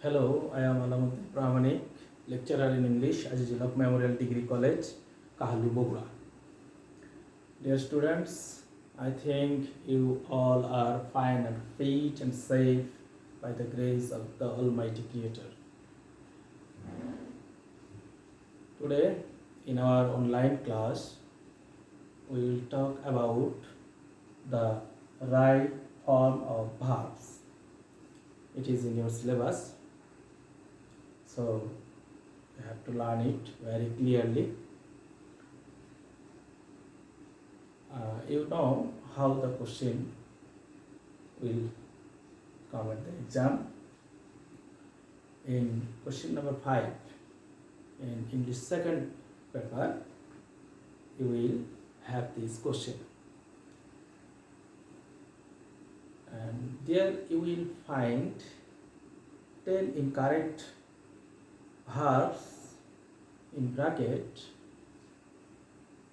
Hello, I am Alamuddin Pramanik, lecturer in English, Azizul Memorial Degree College, Kahaloo, Bogura. Dear students, I think you all are fine and fit and safe by the grace of the Almighty Creator. Today, in our online class, we will talk about the right form of verbs. It is in your syllabus, so you have to learn it very clearly. You know how the question will come at the exam. In question number 5 in English second paper, you will have this question, and there you will find 10 incorrect verbs in bracket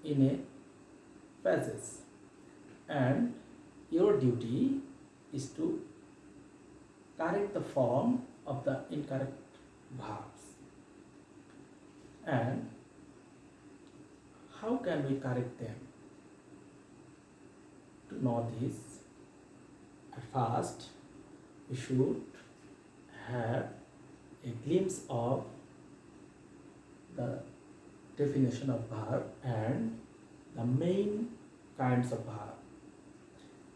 in a passage, and your duty is to correct the form of the incorrect verbs. And how can we correct them? To know this, at first we should have a glimpse of the definition of verb and the main kinds of verb,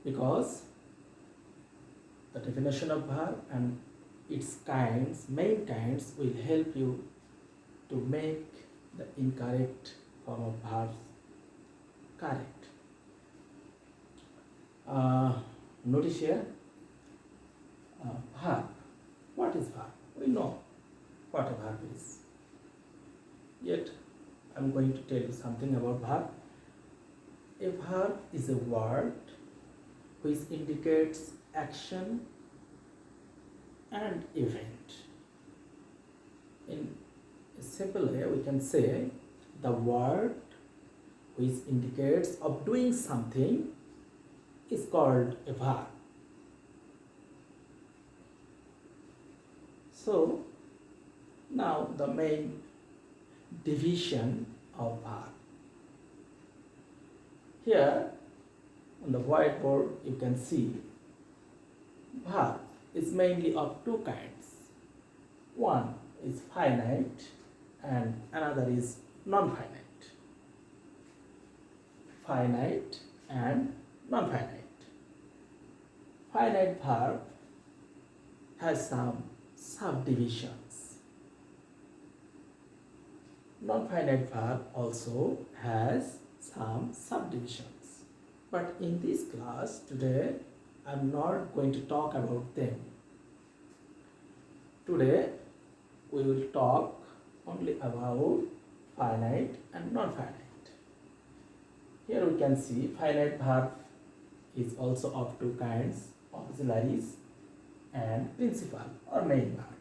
because the definition of verb and its main kinds will help you to make the incorrect form of verbs correct. Notice here, verb. What is verb? We know what a verb is. Yet, I am going to tell you something about verb. A verb is a word which indicates action and event. In a simple way, we can say the word which indicates of doing something is called a verb. So, now the main division of verb. Here on the whiteboard you can see verb is mainly of two kinds. One is finite and another is non-finite. Finite and non-finite. Finite verb has some subdivisions. Non-finite verb also has some subdivisions. But in this class today, I am not going to talk about them. Today, we will talk only about finite and non-finite. Here we can see finite verb is also of two kinds, auxiliaries and principal or main verb.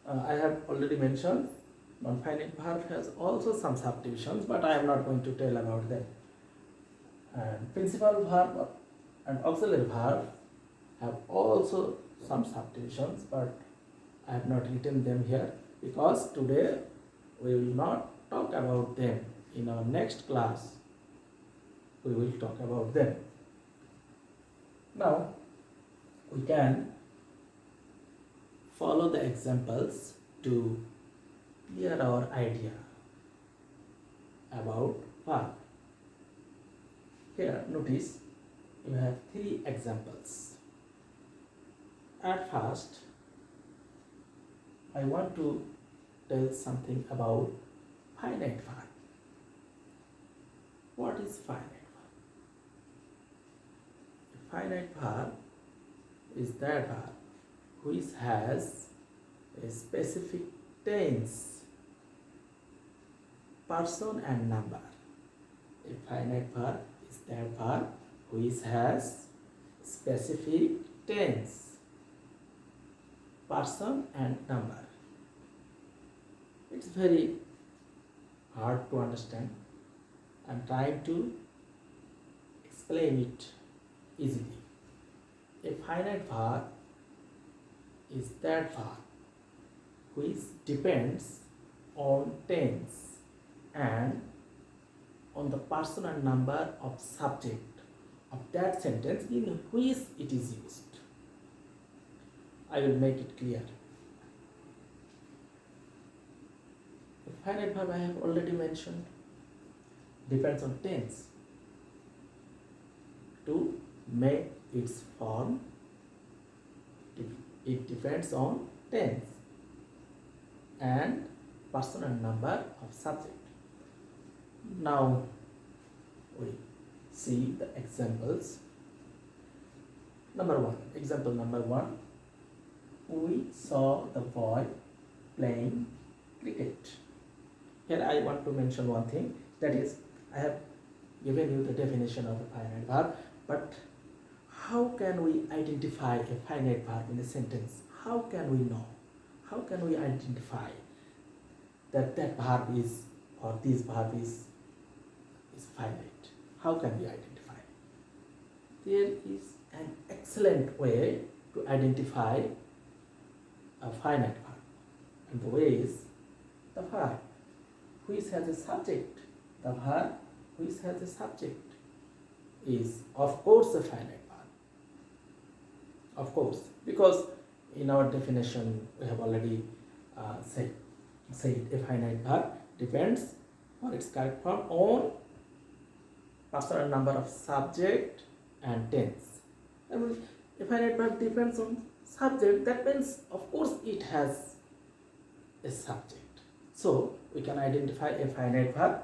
I have already mentioned non-finite verb has also some subdivisions, but I am not going to tell about them. And principal verb and auxiliary verb have also some subdivisions, but I have not written them here because today we will not talk about them. In our next class, we will talk about them. Now, we can follow the examples to clear our idea about verb. Here, notice you have 3 examples. At first, I want to tell something about finite verb. What is finite verb? A finite verb is that verb which has a specific tense, person and number. A finite verb is that verb which has specific tense, person and number. It's very hard to understand. I'm trying to explain it easily. A finite verb is that verb which depends on tense and on the person and number of subject of that sentence in which it is used. I will make it clear. The finite verb I have already mentioned depends on tense to make its form. It depends on tense and person and number of subject. Now we see the examples. Example number one, we saw the boy playing cricket. Here I want to mention one thing, that is, I have given you the definition of a finite verb, but how can we identify a finite verb in a sentence? How can we know? How can we identify that verb is, or this verb is finite? How can we identify? There is an excellent way to identify a finite verb, and the way is the verb which has a subject. The verb which has a subject is of course a finite verb. Of course, because in our definition we have already said a finite verb depends for its correct form on person and number of subject and tense. And a finite verb depends on subject, that means of course it has a subject. So we can identify a finite verb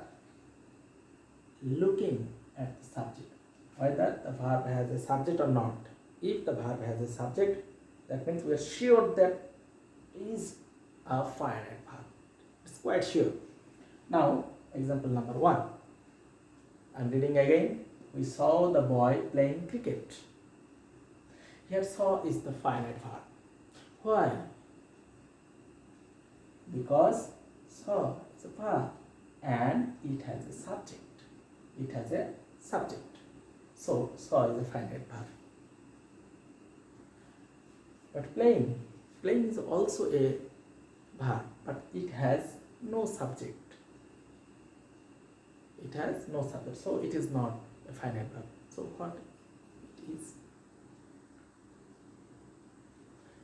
looking at the subject, whether the verb has a subject or not. If the verb has a subject, that means we are sure that is a finite verb. It's quite sure. Now, example number one. I'm reading again. We saw the boy playing cricket. Here saw is the finite verb. Why? Because saw is a verb and it has a subject. It has a subject. So saw is a finite verb. But playing is also a verb, but it has no subject. It has no subject, so it is not a finite verb. So what it is?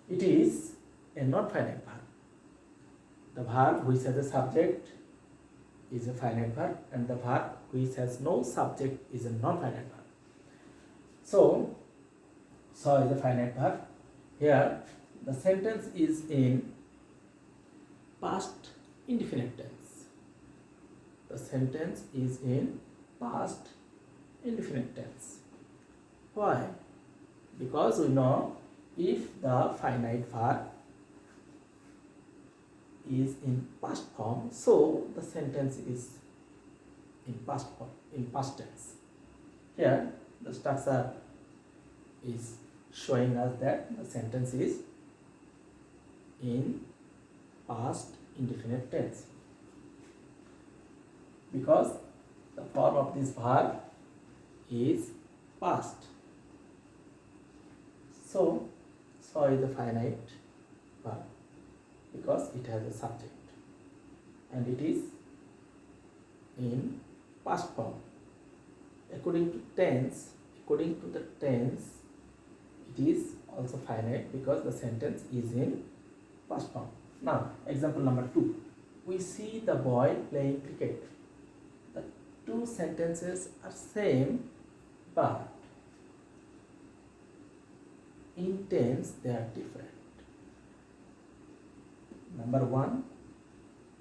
It is a non-finite verb. The verb which has a subject is a finite verb, and the verb which has no subject is a non-finite verb. So saw is a finite verb. Here the sentence is in past indefinite tense. The sentence is in past indefinite tense. Why? Because we know if the finite verb is in past form, so the sentence is in past form, in past tense. Here the structure is showing us that the sentence is in past indefinite tense, because the form of this verb is past. So saw is a finite verb because it has a subject and it is in past form. According to the tense, it is also finite because the sentence is in past form. Now, example number 2. We see the boy playing cricket. The two sentences are same, but in tense they are different. Number 1,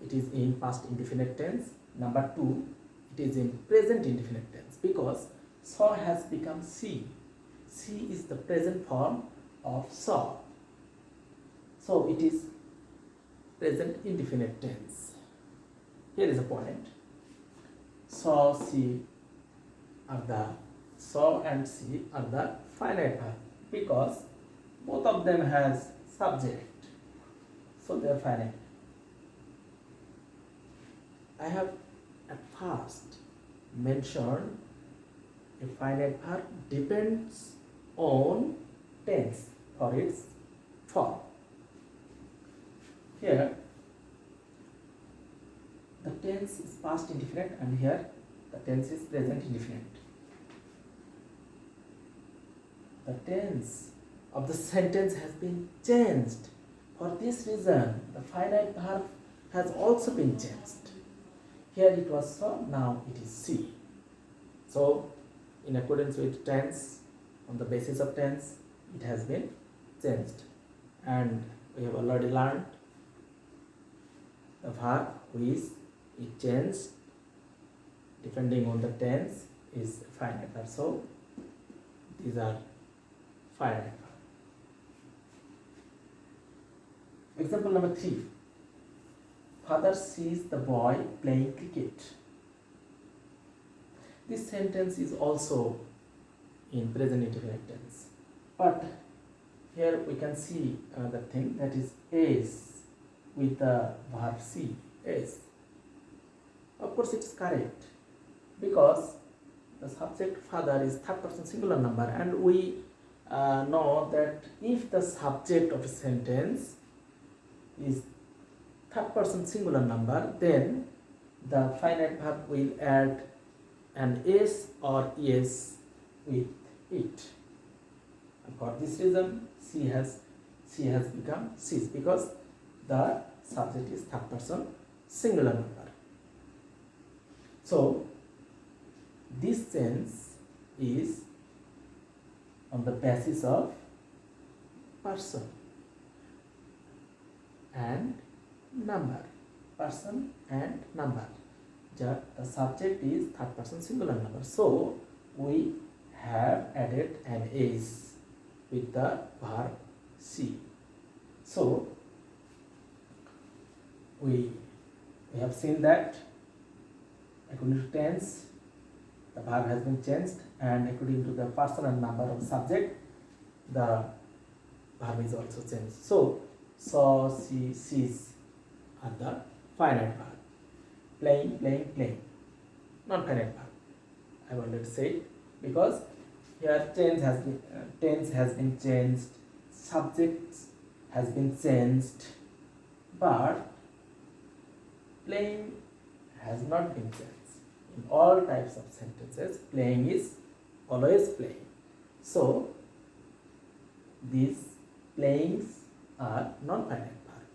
it is in past indefinite tense. Number 2, it is in present indefinite tense, because saw has become see. See is the present form of saw. So it is present indefinite tense. Here is a point. Saw, see are the saw and see are the finite verb because both of them has subject. So they are finite. I have at first mentioned a finite verb depends on tense for its form. Here the tense is past indefinite and here the tense is present indefinite. The tense of the sentence has been changed. For this reason, the finite verb has also been changed. Here it was so, now it is see. So, in accordance with tense, on the basis of tense, it has been changed. And we have already learned the verb which is changed depending on the tense is finite verb. So, these are finite verb. Example number 3. Father sees the boy playing cricket. This sentence is also in present indefinite tense. But here we can see another thing, that is with the verb see, is. Of course it is correct because the subject father is third person singular number, and we know that if the subject of a sentence is third person singular number, then the finite verb will add an s or es with it. And for this reason, she has become sees, because the subject is third person singular number. So this sense is on the basis of person and number. Person and number. The subject is third person singular number. So we have added an is with the verb see. So we have seen that according to tense, the verb has been changed, and according to the person and number of the subject, the verb is also changed. So, saw, see, sees are the finite verb. Playing, playing, playing. Non-finite verb. I have already said, because here tense has been changed, subject has been changed, but playing has not been changed. In all types of sentences, playing is always playing. So these playings are non-finite verb.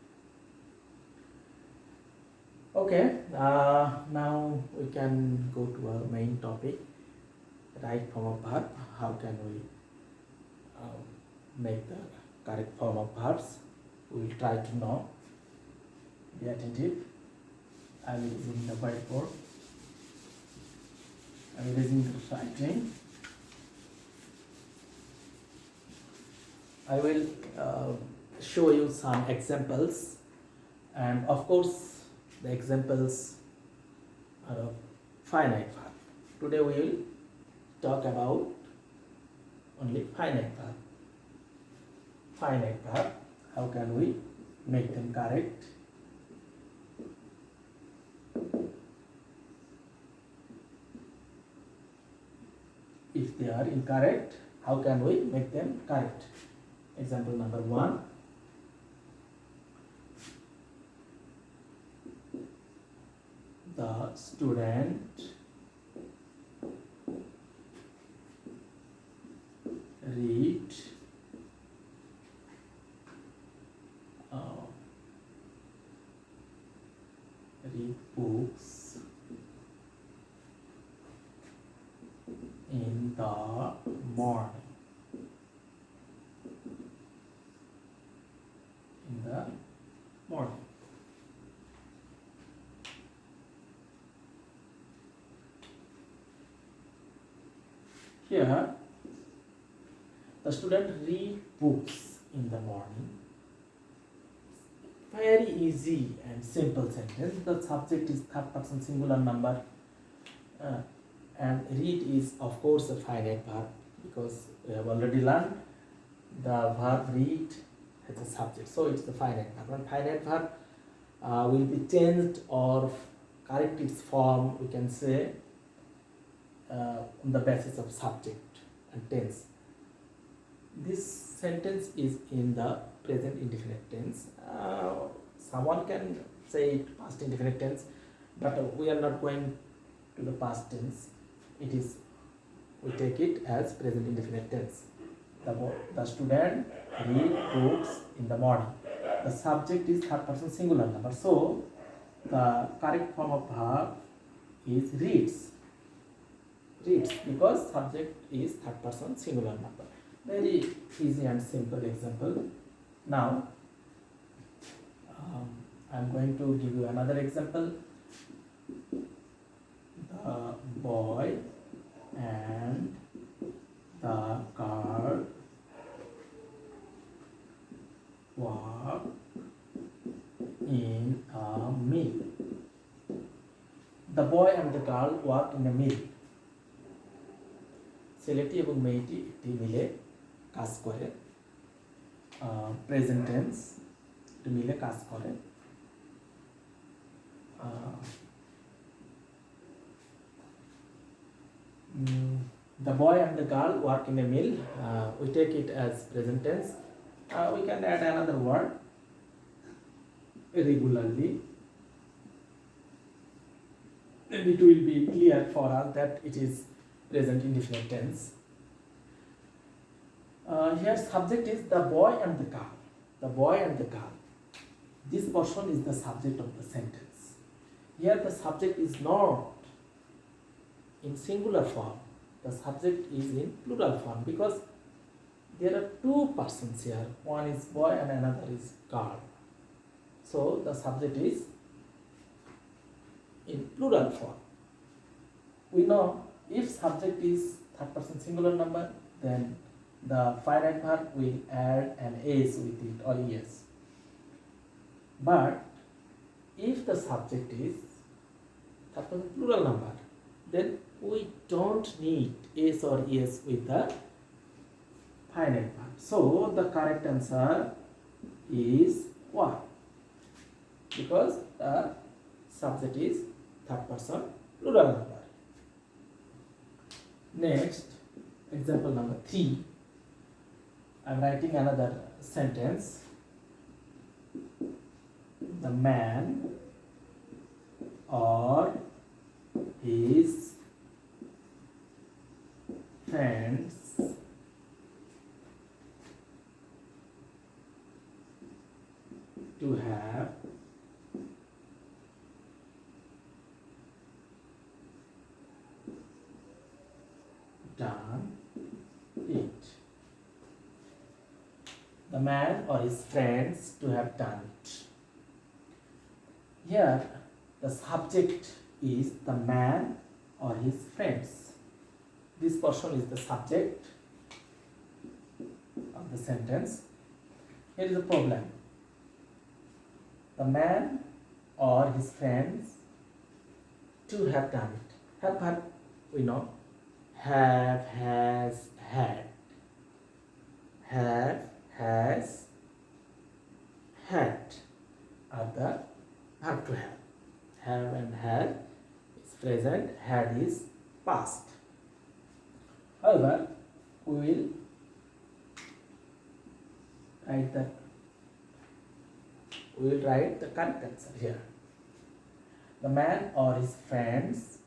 Okay, now we can go to our main topic, right form of verb. How can we make the correct form of verbs? We will try to know. Be attentive. I will use the whiteboard. I am erasing the writing. I will show you some examples, and of course the examples are of finite verb. Today we will talk about only finite verb. Finite verb, how can we make them correct? If they are incorrect, how can we make them correct? Example number 1. The student read books in the morning. In the morning. Here, the student read books in the morning. Very easy and simple sentence. The subject is third person singular number, and read is of course a finite verb, because we have already learned the verb read has a subject, so it's the finite verb. And finite verb will be changed or correct its form, we can say, on the basis of subject and tense. This sentence is in the present indefinite tense. Someone can say it past indefinite tense, but we are not going to the past tense. It is, we take it as present indefinite tense. The student read books in the morning. The subject is third person singular number. So the correct form of verb is reads. Reads, because subject is third person singular number. Very easy and simple example. Now I am going to give you another example. The boy and the girl work in a mill. The boy and the girl work in a mill. ছেলেটি এবং মেয়েটি একটি মিলে কাজ করে। Present tense, একটি মিলে কাজ করে। The boy and the girl work in a mill. We take it as present tense. We can add another word, regularly, and it will be clear for us that it is present indefinite tense. Here subject is the boy and the girl. The boy and the girl. This portion is the subject of the sentence. Here the subject is not in singular form. The subject is in plural form because there are two persons here. One is boy and another is girl. So the subject is in plural form. We know if subject is third person singular number, then the finite verb will add an s with it or es. But if the subject is third person plural number, then we don't need s or es with the finite verb. So the correct answer is what? Because the subject is third person plural number. Next, example number 3. I am writing another sentence. The man or his friends to have done it. The man or his friends to have done it. Here the subject is the man or his friends. This portion is the subject of the sentence. Here is a problem. The man or his friends to have done it. Have verb we know. Have, has, had. Have, has, had are the verb to have. Have and had is present, had is past. However, we will write the correct answer here. The man or his friends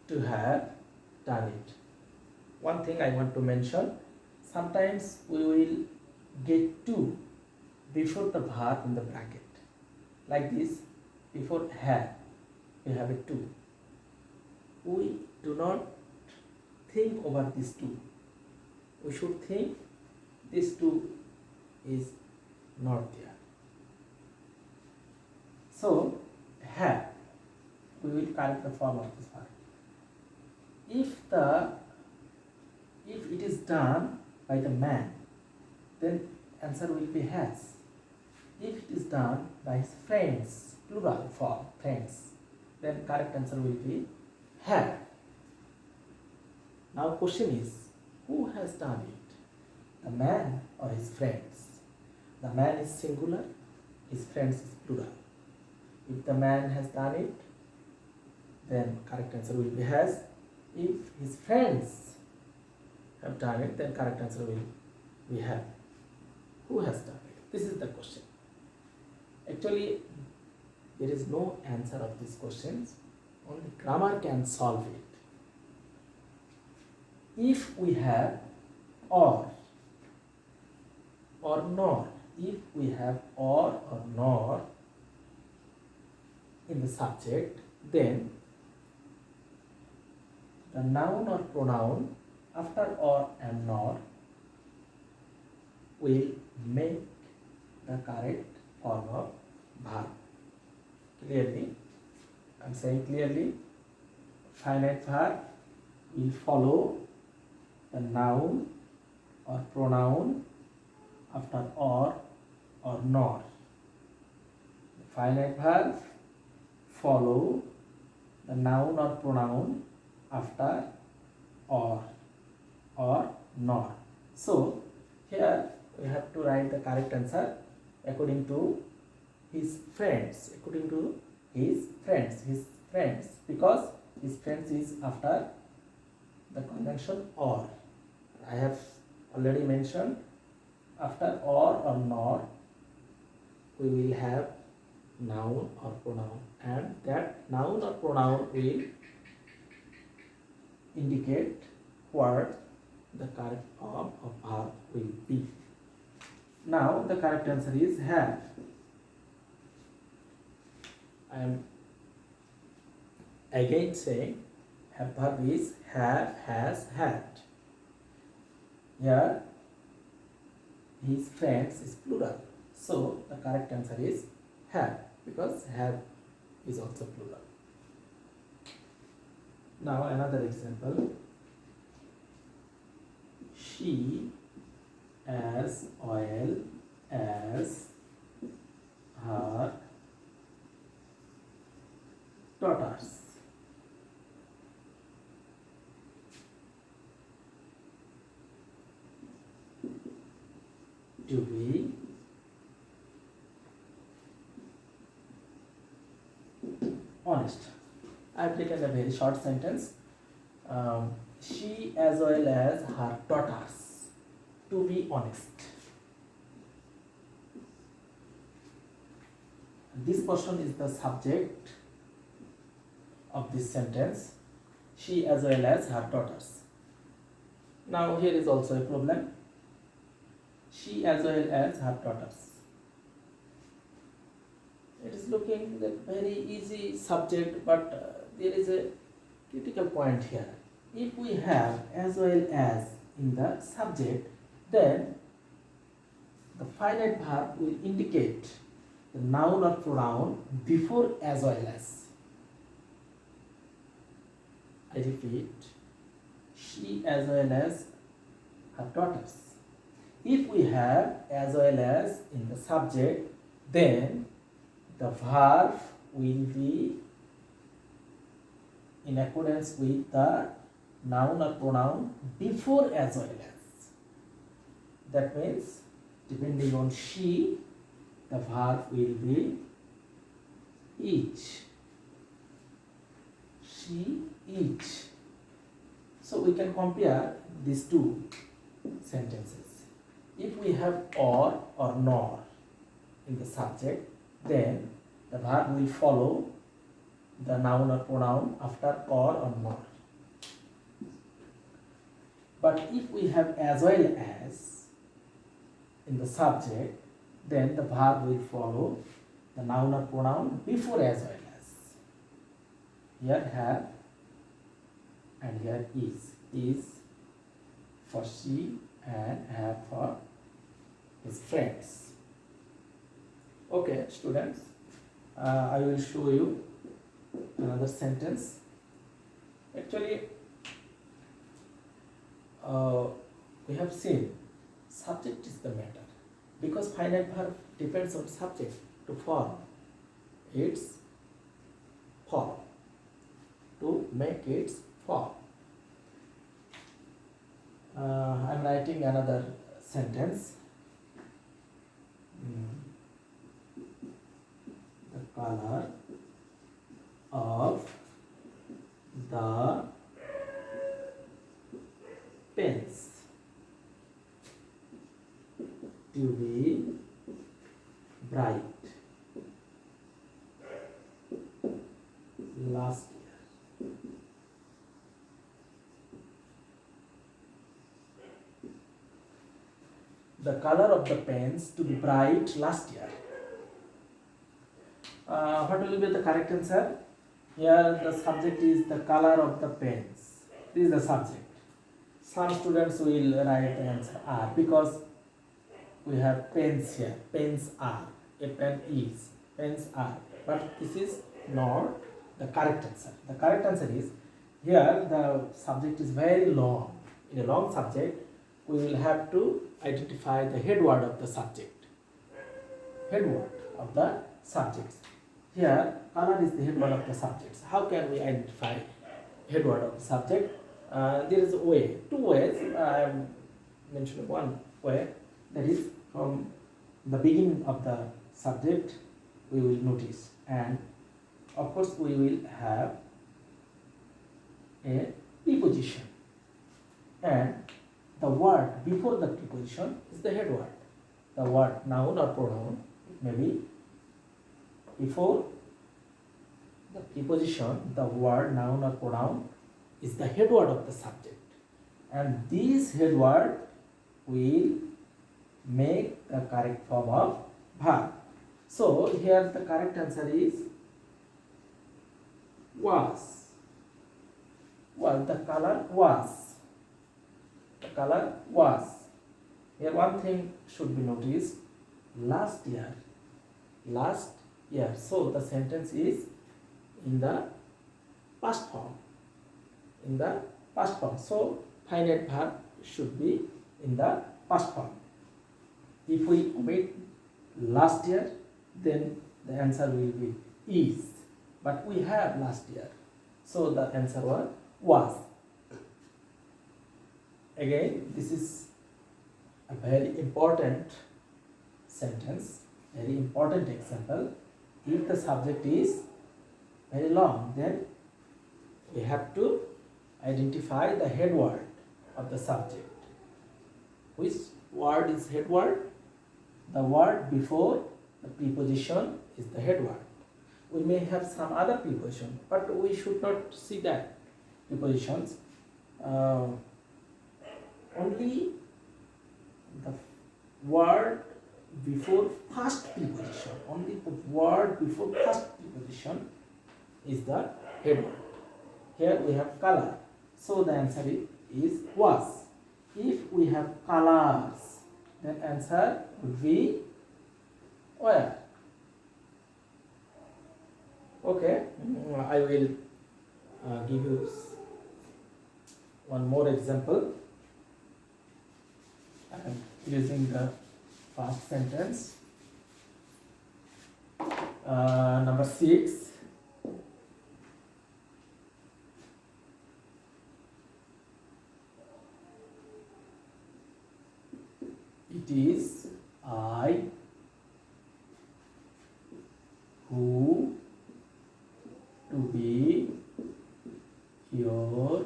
to have done it. One thing I want to mention, sometimes we will get to before the verb in the bracket. Like this, before have, we have a to. We do not think over this to. We should think this to is not there. So, have, we will correct the form of this verb. If it is done by the man, then answer will be has. If it is done by his friends, plural form, friends, then correct answer will be have. Now question is, who has done it? The man or his friends? The man is singular, his friends is plural. If the man has done it, then correct answer will be has. If his friends have done it, then correct answer will be have. Who has done it? This is the question. Actually, there is no answer of these questions. Only grammar can solve it. If we have or nor, if we have or nor in the subject, then the noun or pronoun after or and nor will make the correct form of verb. Clearly, I am saying clearly, finite verb will follow the noun or pronoun after or nor. The finite verb follow the noun or pronoun after or nor. So here we have to write the correct answer according to his friends, because his friends is after the conjunction or. I have already mentioned, after or nor we will have noun or pronoun, and that noun or pronoun will indicate what the correct form of verb will be. Now the correct answer is have. I am again saying have verb is have, has, had. Here his friends is plural, so the correct answer is have, because have is also plural. Now another example. She as well as her daughters. To be honest. I have taken a very short sentence. She as well as her daughters. To be honest. This person is the subject of this sentence. She as well as her daughters. Now here is also a problem. She as well as her daughters. It is looking like very easy subject, but there is a critical point here. If we have as well as in the subject, then the finite verb will indicate the noun or pronoun before as well as. I repeat, she as well as her daughters. If we have as well as in the subject, then the verb will be in accordance with the noun or pronoun before as well as. That means, depending on she, the verb will be each. She, each. So we can compare these two sentences. If we have or nor in the subject, then the verb will follow the noun or pronoun after or nor. But if we have as well as in the subject, then the verb will follow the noun or pronoun before as well as. Here have and here is. Is for she and have for his friends. Okay, students, I will show you another sentence. Actually, we have seen subject is the matter, because finite verb depends on subject to form its form, to make its form. I am writing another sentence. The color of the pens to be bright. the color of the pens to be bright last year. What will be the correct answer? Here the subject is the color of the pens. This is the subject. Some students will write the answer are, because we have pens here. Pens are. A pen is. Pens are. But this is not the correct answer. The correct answer is, here the subject is very long. In a long subject, we will have to identify the head word of the subject. Head word of the subjects. Here, color is the head word of the subjects. How can we identify head word of the subject? There is a way, two ways. I am mentioning one way, that is from the beginning of the subject we will notice, and of course we will have a preposition, and the word before the preposition is the head word. The word noun or pronoun, it may be before the preposition, the word noun or pronoun is the head word of the subject, and this head word will make the correct form of verb. So here the correct answer is was. Well, the color was. The color was. Here one thing should be noticed. Last year. Last year. So the sentence is in the past form. In the past form. So finite verb should be in the past form. If we omit last year, then the answer will be is. But we have last year. So the answer was. Again, this is a very important sentence, very important example. If the subject is very long, then we have to identify the head word of the subject. Which word is head word? The word before the preposition is the head word. We may have some other preposition, but we should not see that prepositions. Only the word before first preposition, only the word before first preposition is the head word. Here we have color, so the answer is was. If we have colors, then answer would be where? Okay, I will give you one more example. I am using the past sentence. Number 6. It is I who to be your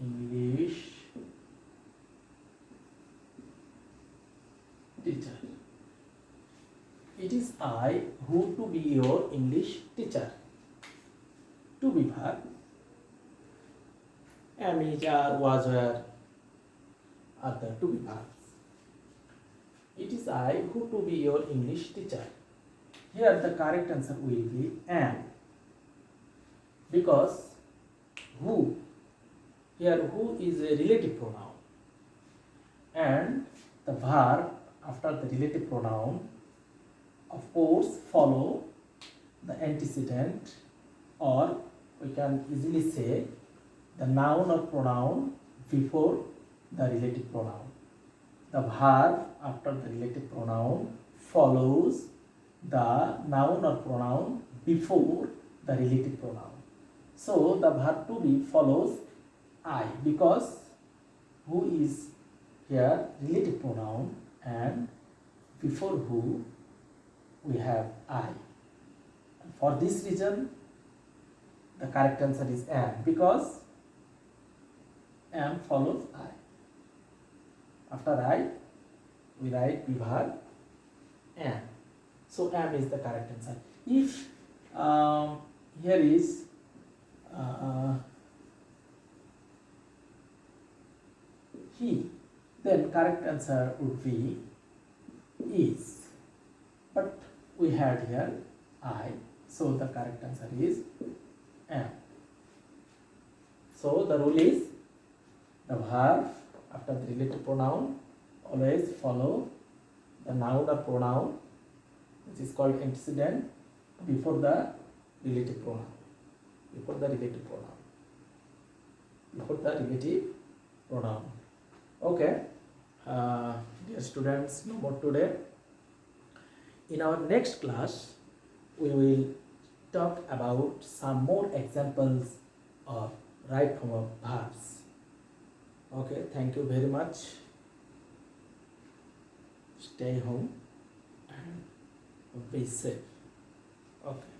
English teacher. It is I who to be your English teacher. To be verb. Am, is, are, was, were are the to be verbs. It is I who to be your English teacher. Here the correct answer will be am, because who, here who is a relative pronoun, and the verb after the relative pronoun of course follow the antecedent, or we can easily say the noun or pronoun before the relative pronoun. The verb after the relative pronoun follows the noun or pronoun before the relative pronoun. So the verb to be follows I, because who is here relative pronoun, and before who we have I. And for this reason the correct answer is am, because am follows I. After I we write verb am. So am is the correct answer. If here is he, then correct answer would be is. But we had here I, so the correct answer is am. So the rule is the verb after the relative pronoun always follow the noun or pronoun, which is called antecedent, before the relative pronoun. Before the relative pronoun. Before the relative pronoun. Okay, dear students, no more today. In our next class, we will talk about some more examples of right form of verbs. Okay, thank you very much. Stay home and be safe. Okay.